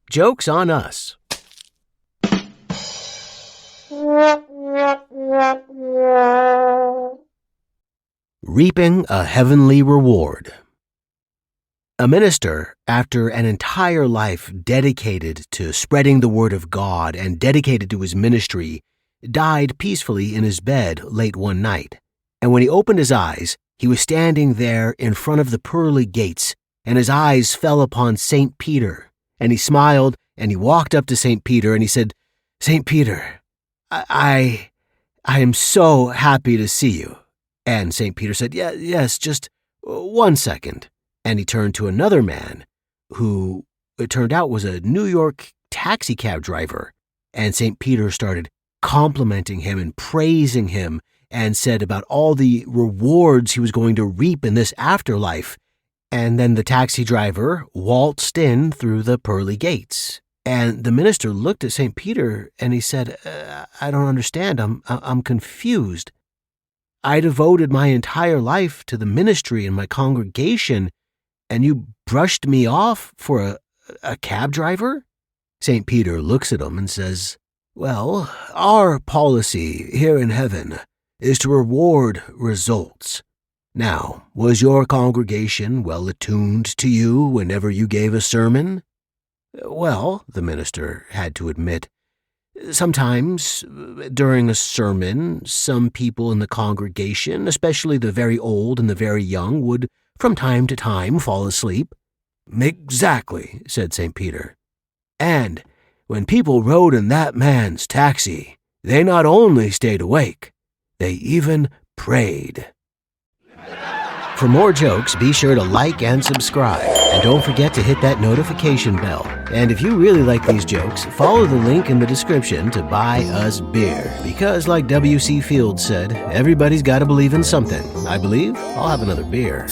Joke's on us. Reaping a heavenly reward. A minister, after an entire life dedicated to spreading the word of God and dedicated to his ministry, died peacefully in his bed late one night. And when he opened his eyes, he was standing there in front of the pearly gates, and his eyes fell upon St. Peter. And he smiled, and he walked up to St. Peter, and he said, "St. Peter, I am so happy to see you." And St. Peter said, yes, just 1 second. And he turned to another man who, it turned out, was a New York taxi cab driver. And St. Peter started complimenting him and praising him and said about all the rewards he was going to reap in this afterlife. And then the taxi driver waltzed in through the pearly gates. And the minister looked at St. Peter and he said, I don't understand. I'm confused. I devoted my entire life to the ministry and my congregation, and you brushed me off for a cab driver? St. Peter looks at him and says, "Well, our policy here in heaven is to reward results. Now, was your congregation well attuned to you whenever you gave a sermon?" "Well," the minister had to admit, "sometimes during a sermon, some people in the congregation, especially the very old and the very young, would from time to time fall asleep." "Exactly," said St. Peter. "And when people rode in that man's taxi, they not only stayed awake, they even prayed." For more jokes, be sure to like and subscribe. And don't forget to hit that notification bell. And if you really like these jokes, follow the link in the description to buy us beer. Because like W.C. Fields said, everybody's got to believe in something. I believe I'll have another beer.